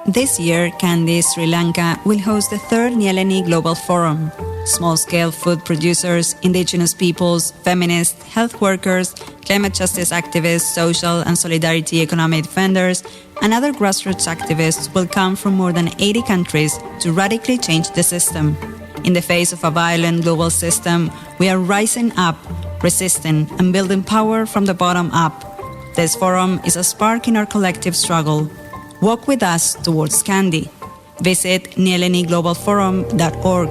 This year, Kandy, Sri Lanka will host the third Nyeleni Global Forum. Small-scale food producers, indigenous peoples, feminists, health workers, climate justice activists, social and solidarity economic defenders, and other grassroots activists will come from more than 80 countries to radically change the system. In the face of a violent global system, we are rising up, resisting, and building power from the bottom up. This forum is a spark in our collective struggle. Walk with us towards Kandy. Visit nyeleniglobalforum.org.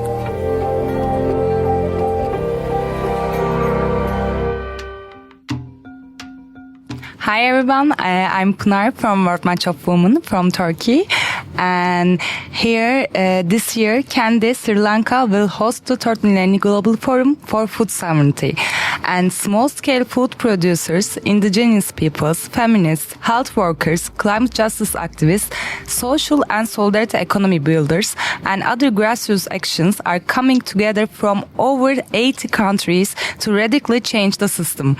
Hi everyone, I'm Pınar from World Match of Women from Turkey. And here this year, Kandy, Sri Lanka will host the third Nyeleni Global Forum for Food Sovereignty. And small-scale food producers, indigenous peoples, feminists, health workers, climate justice activists, social and solidarity economy builders, and other grassroots actions are coming together from over 80 countries to radically change the system.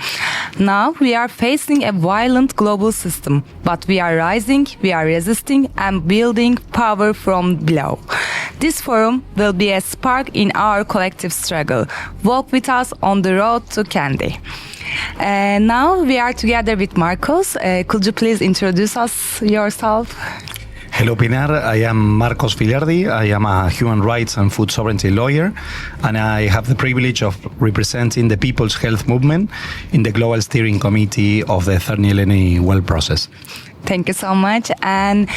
Now we are facing a violent global system, but we are rising, we are resisting, and building power from below. This forum will be a spark in our collective struggle. Walk with us on the road to Kandy. Now we are together with Marcos. Could you please introduce us yourself? Hello, Pinar. I am Marcos Filardi. I am a human rights and food sovereignty lawyer, and I have the privilege of representing the People's Health Movement in the Global Steering Committee of the Third Nyeleni Well process. Thank you so much. And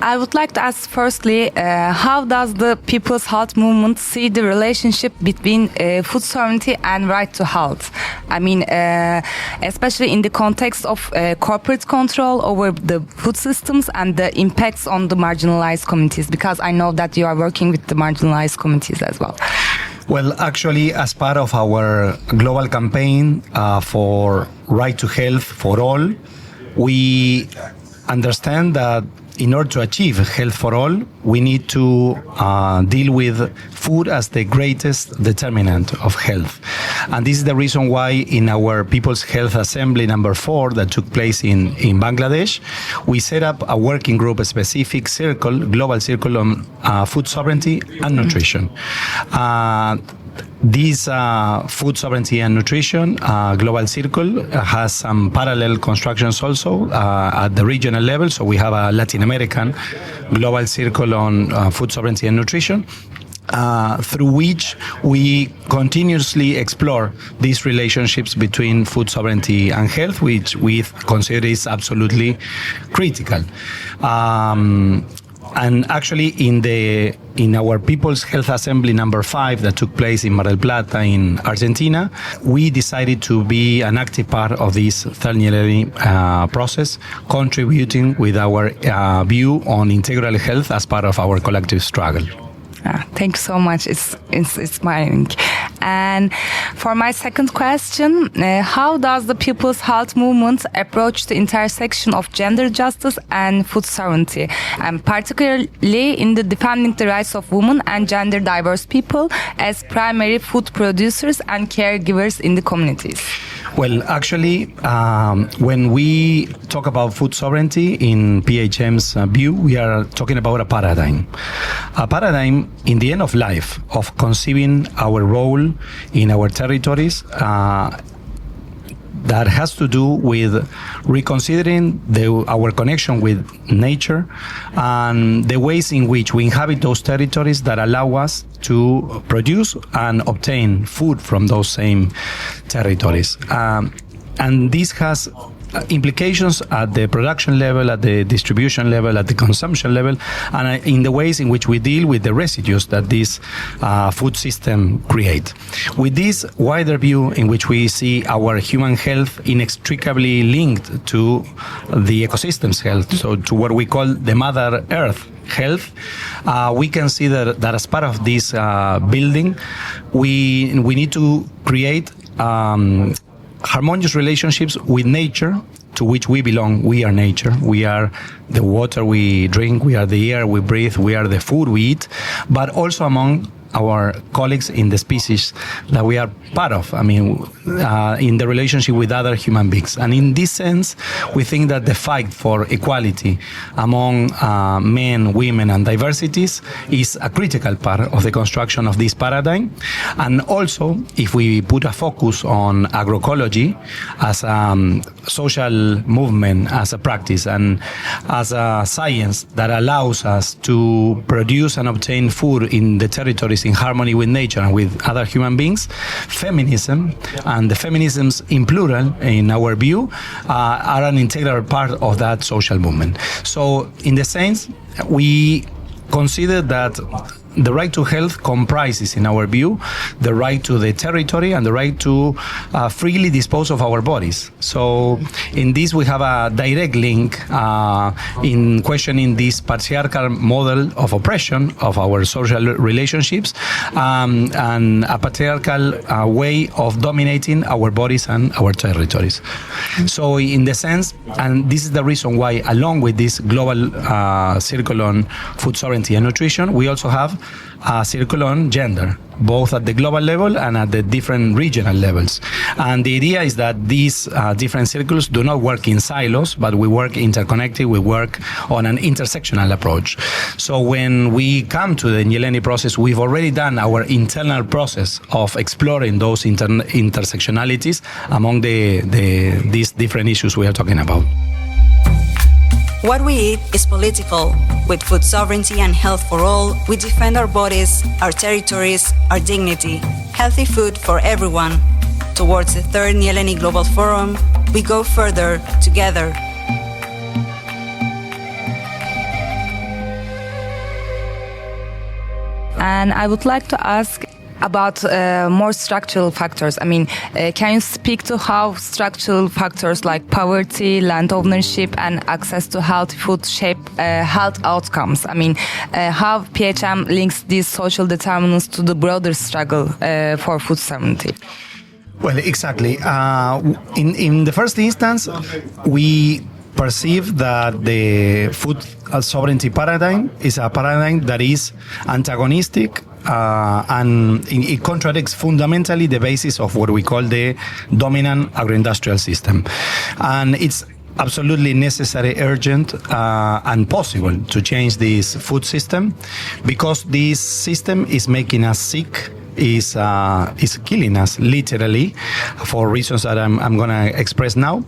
I would like to ask firstly, how does the People's Health Movement see the relationship between food sovereignty and right to health? I mean, especially in the context of corporate control over the food systems and the impacts on the marginalized communities, because I know that you are working with the marginalized communities as well. Well, actually, as part of our global campaign for right to health for all, we understand that in order to achieve health for all, we need to deal with food as the greatest determinant of health. And this is the reason why in our People's Health Assembly number 4 that took place in Bangladesh, we set up a working group, a specific circle, global circle on food sovereignty and nutrition. This food sovereignty and nutrition global circle has some parallel constructions also at the regional level. So we have a Latin American global circle on food sovereignty and nutrition, through which we continuously explore these relationships between food sovereignty and health, which we consider is absolutely critical. And actually, in our People's Health Assembly number 5 that took place in Mar del Plata in Argentina, we decided to be an active part of this Third Nyeleni process, contributing with our view on integral health as part of our collective struggle. Thank you so much. It's inspiring. And for my second question, how does the People's Health Movement approach the intersection of gender justice and food sovereignty, and particularly in the defending the rights of women and gender diverse people as primary food producers and caregivers in the communities? Well, actually, when we talk about food sovereignty in PHM's view, we are talking about a paradigm in the end of life of conceiving our role in our territories that has to do with reconsidering our connection with nature and the ways in which we inhabit those territories that allow us to produce and obtain food from those same territories. And this has implications at the production level, at the distribution level, at the consumption level, and in the ways in which we deal with the residues that this food system create. With this wider view in which we see our human health inextricably linked to the ecosystem's health, so to what we call the Mother Earth health, we can see that as part of this building, we need to create harmonious relationships with nature, to which we belong. We are nature. We are the water we drink. We are the air we breathe. We are the food we eat. But also among our colleagues in the species that we are part of. I mean, in the relationship with other human beings. And in this sense, we think that the fight for equality among men, women, and diversities is a critical part of the construction of this paradigm. And also, if we put a focus on agroecology as a social movement, as a practice, and as a science that allows us to produce and obtain food in the territories in harmony with nature and with other human beings, feminism, and the feminisms in plural, in our view, are an integral part of that social movement. So, in the sense, we consider that the right to health comprises, in our view, the right to the territory and the right to freely dispose of our bodies. So in this we have a direct link in questioning this patriarchal model of oppression of our social relationships and a patriarchal way of dominating our bodies and our territories. So in the sense, and this is the reason why, along with this global circle on food sovereignty and nutrition, we also have a circle on gender, both at the global level and at the different regional levels. And the idea is that these different circles do not work in silos, but we work interconnected, we work on an intersectional approach. So when we come to the Nyeleni process, we've already done our internal process of exploring those intersectionalities among these different issues we are talking about. What we eat is political. With food sovereignty and health for all, we defend our bodies, our territories, our dignity. Healthy food for everyone. Towards the third Nyeleni Global Forum, we go further together. And I would like to ask about more structural factors. I mean, can you speak to how structural factors like poverty, land ownership, and access to healthy food shape health outcomes? I mean, how PHM links these social determinants to the broader struggle for food sovereignty? Well, exactly. In the first instance, we perceive that the food sovereignty paradigm is a paradigm that is antagonistic and it contradicts fundamentally the basis of what we call the dominant agroindustrial system. And it's absolutely necessary, urgent, and possible to change this food system, because this system is making us sick, is killing us literally for reasons that I'm going to express now.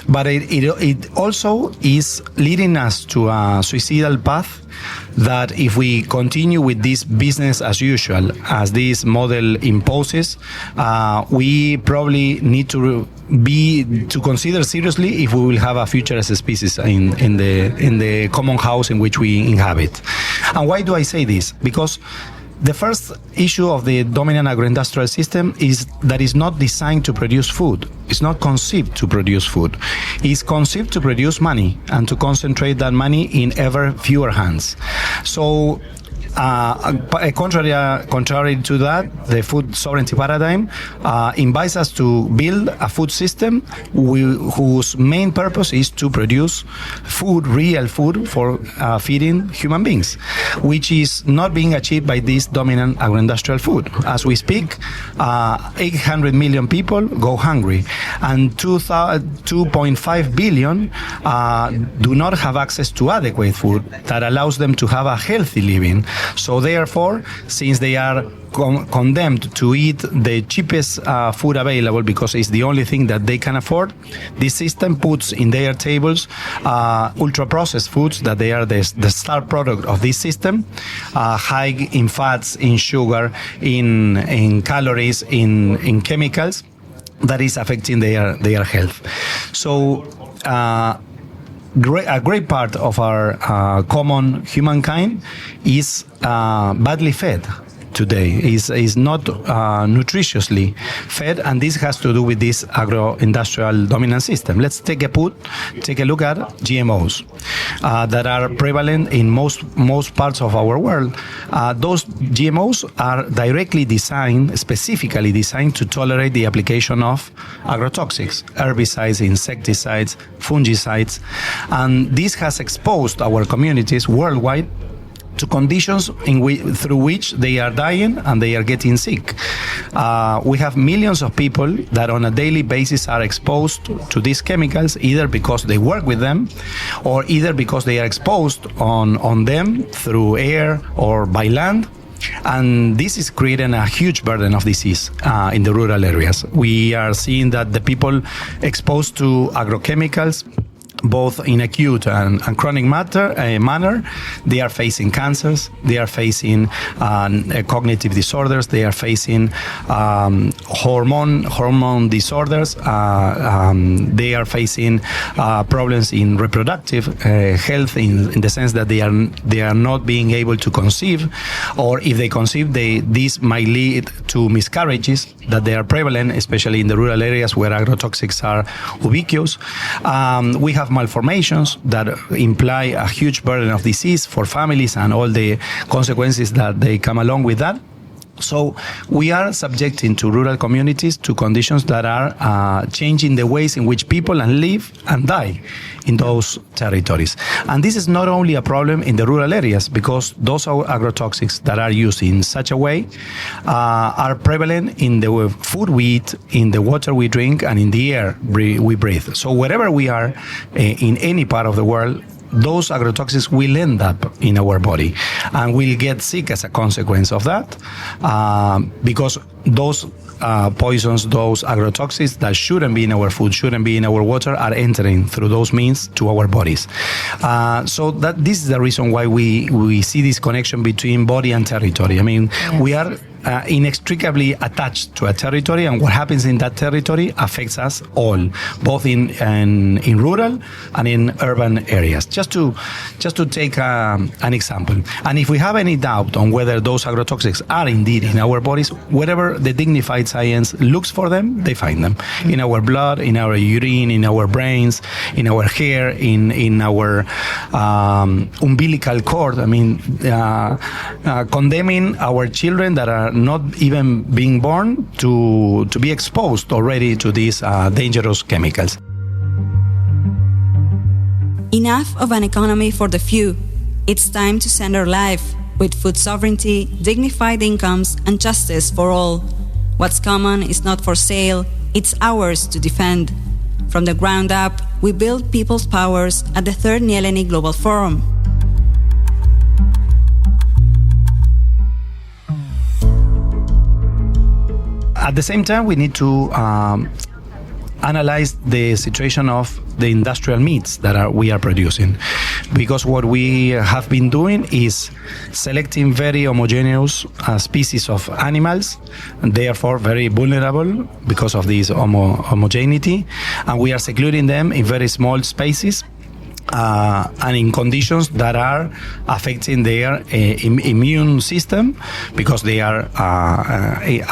But it also is leading us to a suicidal path that if we continue with this business as usual, as this model imposes, we probably need to consider seriously if we will have a future as a species in the common house in which we inhabit. And why do I say this? Because the first issue of the dominant agroindustrial system is that it's not designed to produce food. It's not conceived to produce food. It's conceived to produce money and to concentrate that money in ever fewer hands. So, contrary to that, the food sovereignty paradigm invites us to build a food system whose main purpose is to produce food, real food, for feeding human beings, which is not being achieved by this dominant agroindustrial food. As we speak, 800 million people go hungry, and 2.5 billion do not have access to adequate food that allows them to have a healthy living. So therefore, since they are condemned to eat the cheapest food available because it's the only thing that they can afford, this system puts in their tables ultra-processed foods that they are the star product of this system, high in fats, in sugar, in calories, in chemicals, that is affecting their health. So a great part of our common humankind is badly fed today, is not nutritiously fed, and this has to do with this agro-industrial dominant system. Let's take a look at GMOs that are prevalent in most parts of our world. Those GMOs are specifically designed to tolerate the application of agrotoxics, herbicides, insecticides, fungicides, and this has exposed our communities worldwide to conditions through which they are dying and they are getting sick. We have millions of people that on a daily basis are exposed to these chemicals, either because they work with them or either because they are exposed on them through air or by land. And this is creating a huge burden of disease in the rural areas. We are seeing that the people exposed to agrochemicals, both in acute and chronic manner, they are facing cancers, they are facing cognitive disorders, they are facing hormone disorders, they are facing problems in reproductive health in the sense that they are not being able to conceive, or if they conceive, this might lead to miscarriages that they are prevalent, especially in the rural areas where agrotoxics are ubiquitous. We have malformations that imply a huge burden of disease for families and all the consequences that they come along with that. So we are subjecting to rural communities to conditions that are changing the ways in which people live and die in those territories. And this is not only a problem in the rural areas, because those agrotoxics that are used in such a way are prevalent in the food we eat, in the water we drink, and in the air we breathe. So wherever we are in any part of the world, those agrotoxics will end up in our body and we'll get sick as a consequence of that, because those poisons, those agrotoxics that shouldn't be in our food, shouldn't be in our water, are entering through those means to our bodies. So that this is the reason why we see this connection between body and territory. I mean, yes. We are inextricably attached to a territory, and what happens in that territory affects us all, both in rural and in urban areas. Just to take an example, and if we have any doubt on whether those agrotoxics are indeed in our bodies, wherever the dignified science looks for them, they find them in our blood, in our urine, in our brains, in our hair, in our umbilical cord. I mean, condemning our children that are not even being born to be exposed already to these dangerous chemicals. Enough of an economy for the few. It's time to center life with food sovereignty, dignified incomes, and justice for all. What's common is not for sale, it's ours to defend. From the ground up, we build people's powers at the Third Nyeleni Global Forum. At the same time, we need to analyze the situation of the industrial meats that we are producing, because what we have been doing is selecting very homogeneous species of animals, and therefore very vulnerable because of this homogeneity, and we are secluding them in very small spaces and in conditions that are affecting their immune system, because they are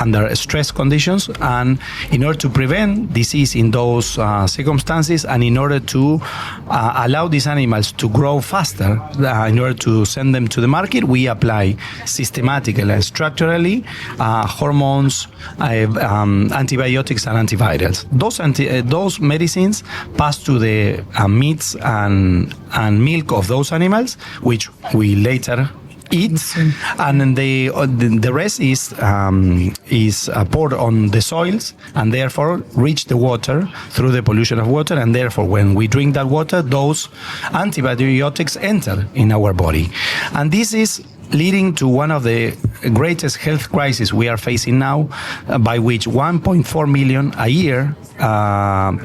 under stress conditions, and in order to prevent disease in those circumstances, and in order to allow these animals to grow faster, in order to send them to the market, we apply systematically and structurally hormones, antibiotics and antivirals. Those medicines pass to the meats and milk of those animals, which we later eat, and then the rest is poured on the soils and therefore reach the water through the pollution of water, and therefore when we drink that water, those antibiotics enter in our body, and this is leading to one of the greatest health crises we are facing now, by which 1.4 million a year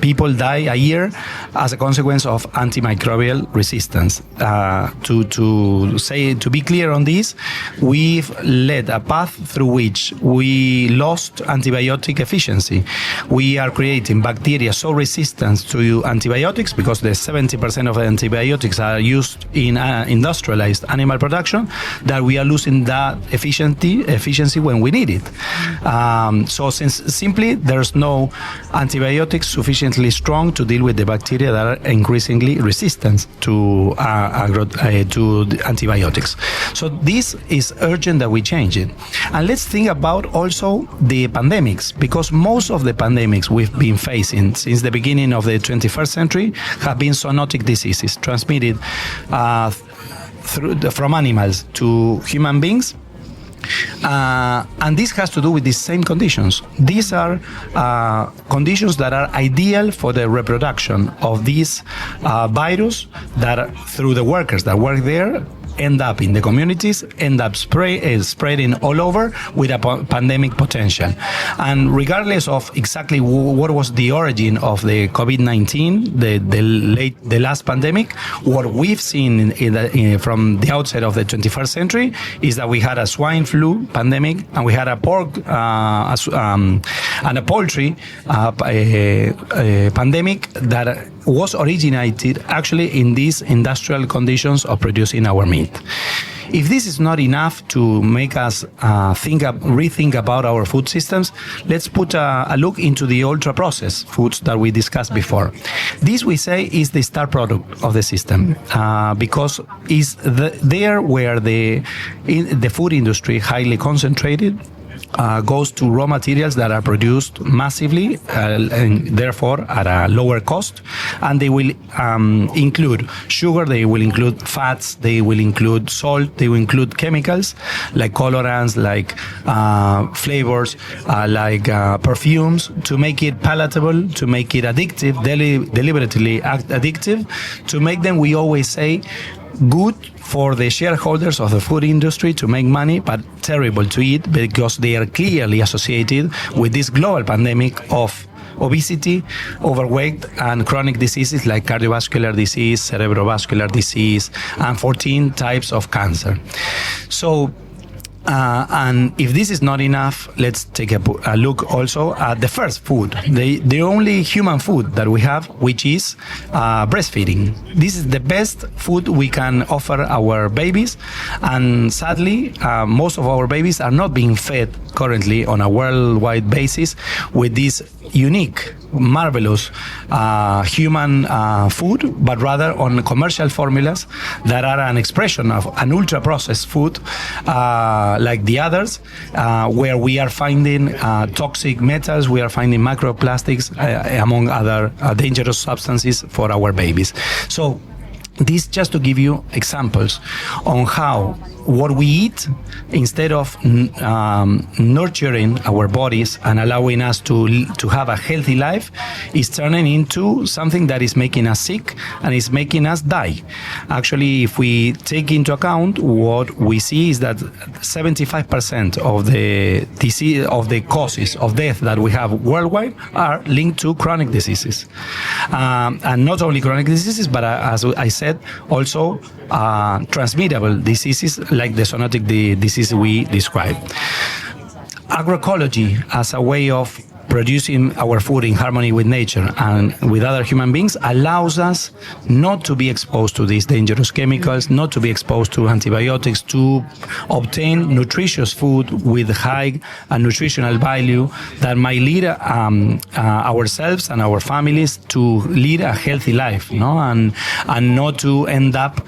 people die a year as a consequence of antimicrobial resistance. To be clear on this, we've led a path through which we lost antibiotic efficiency. We are creating bacteria so resistant to antibiotics, because the 70% of the antibiotics are used in industrialized animal production, that we are losing that efficiency when we need it. So since simply there's no antibiotics sufficiently strong to deal with the bacteria that are increasingly resistant to antibiotics. So this is urgent that we change it. And let's think about also the pandemics, because most of the pandemics we've been facing since the beginning of the 21st century have been zoonotic diseases transmitted from animals to human beings. And this has to do with these same conditions. These are conditions that are ideal for the reproduction of this virus that, through the workers that work there, end up in the communities, end up spreading all over with a pandemic potential. And regardless of exactly what was the origin of the COVID-19, the last pandemic, what we've seen from the outset of the 21st century is that we had a swine flu pandemic, and we had a pork and a poultry pandemic that was originated actually in these industrial conditions of producing our meat. If this is not enough to make us rethink about our food systems, let's put a look into the ultra-processed foods that we discussed before. This, we say, is the star product of the system because is there where the food industry highly concentrated, goes to raw materials that are produced massively and therefore at a lower cost, and they will include sugar, they will include fats, they will include salt, they will include chemicals like colorants, like flavors, like perfumes, to make it palatable, to make it addictive, deliberately addictive, to make them, we always say, good for the shareholders of the food industry to make money, but terrible to eat because they are clearly associated with this global pandemic of obesity, overweight, and chronic diseases like cardiovascular disease, cerebrovascular disease, and 14 types of cancer. So, and if this is not enough, let's take a look also at the first food, the only human food that we have, which is breastfeeding. This is the best food we can offer our babies, and sadly, most of our babies are not being fed currently on a worldwide basis with this unique, marvelous human food, but rather on commercial formulas that are an expression of an ultra-processed food like the others, where we are finding toxic metals, we are finding microplastics, among other dangerous substances for our babies. So this just to give you examples on how what we eat, instead of nurturing our bodies and allowing us to have a healthy life, is turning into something that is making us sick and is making us die. Actually, if we take into account, what we see is that 75% of the disease, of the causes of death that we have worldwide are linked to chronic diseases. And not only chronic diseases, but as I said, also transmittable diseases like the zoonotic disease we described. Agroecology as a way of producing our food in harmony with nature and with other human beings allows us not to be exposed to these dangerous chemicals, not to be exposed to antibiotics, to obtain nutritious food with high nutritional value that might lead ourselves and our families to lead a healthy life, and not to end up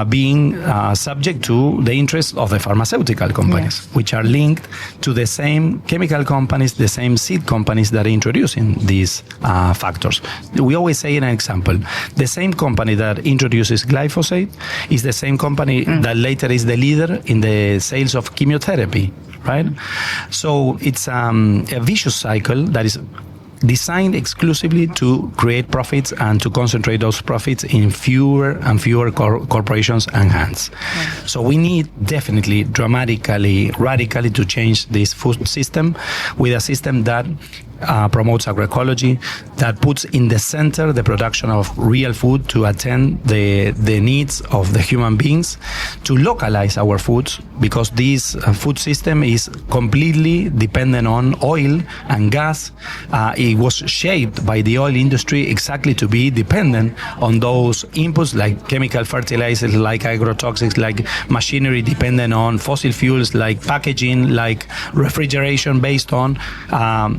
being subject to the interests of the pharmaceutical companies, which are linked to the same chemical companies, the same seed companies that are introducing these factors. We always say in an example, the same company that introduces glyphosate is the same company that later is the leader in the sales of chemotherapy, right? So it's a vicious cycle that is designed exclusively to create profits and to concentrate those profits in fewer and fewer corporations and hands. Yeah. So we need definitely dramatically, radically to change this food system with a system that promotes agroecology, that puts in the center the production of real food to attend the needs of the human beings, to localize our foods, because this food system is completely dependent on oil and gas. It was shaped by the oil industry exactly to be dependent on those inputs like chemical fertilizers, like agrotoxics, like machinery dependent on fossil fuels, like packaging, like refrigeration based on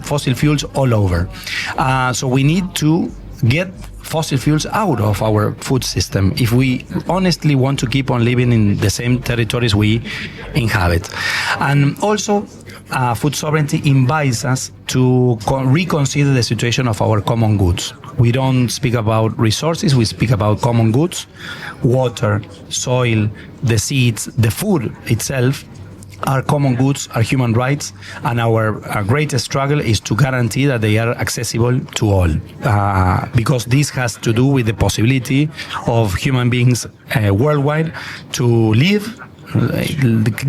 fossil fuels all over. So we need to get fossil fuels out of our food system if we honestly want to keep on living in the same territories we inhabit. And also, food sovereignty invites us to reconsider the situation of our common goods. We don't speak about resources, we speak about common goods, water, soil, the seeds, the food itself. Our common goods are human rights, and our greatest struggle is to guarantee that they are accessible to all, because this has to do with the possibility of human beings worldwide to live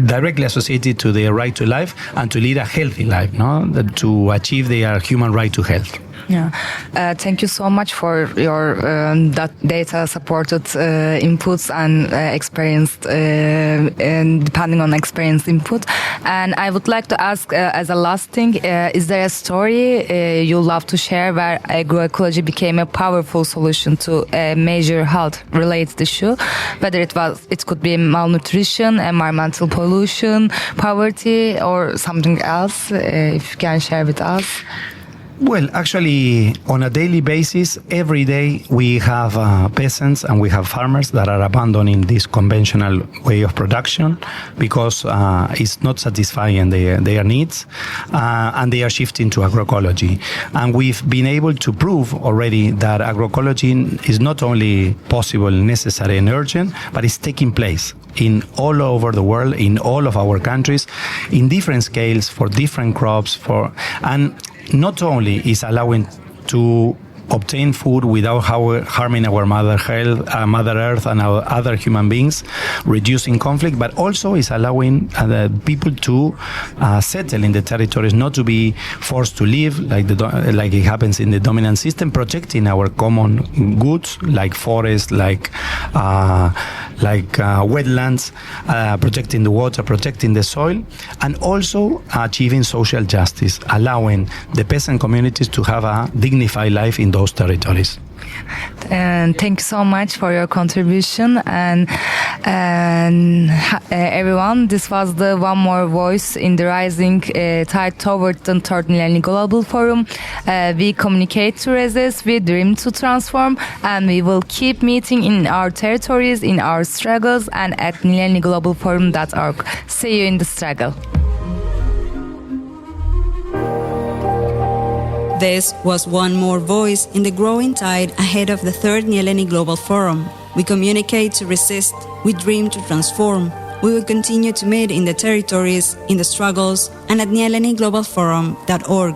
directly associated to their right to life and to lead a healthy life, no? To achieve their human right to health. Yeah, thank you so much for your that data-supported inputs and experienced, and depending on experienced input. And I would like to ask, as a last thing, is there a story you love to share where agroecology became a powerful solution to a major health-related issue, whether it could be malnutrition, environmental pollution, poverty, or something else? If you can share with us. Well, actually, on a daily basis, every day we have peasants and we have farmers that are abandoning this conventional way of production because it's not satisfying their needs, and they are shifting to agroecology. And we've been able to prove already that agroecology is not only possible, necessary, and urgent, but it's taking place in all over the world, in all of our countries, in different scales, for different crops, and not only is allowing to obtain food without harming our Mother Earth and our other human beings, reducing conflict, but also is allowing the people to settle in the territories, not to be forced to live like it happens in the dominant system, protecting our common goods like forests, like wetlands, protecting the water, protecting the soil, and also achieving social justice, allowing the peasant communities to have a dignified life in those territories. And thank you so much for your contribution. And everyone, this was the one more voice in the rising tide toward the Third Millennium Global Forum. We communicate to resist, we dream to transform, and we will keep meeting in our territories, in our struggles, and at millenniumglobalforum.org. See you in the struggle. This was one more voice in the growing tide ahead of the third Nyeleni Global Forum. We communicate to resist, we dream to transform. We will continue to meet in the territories, in the struggles, and at nyeleni globalforum.org.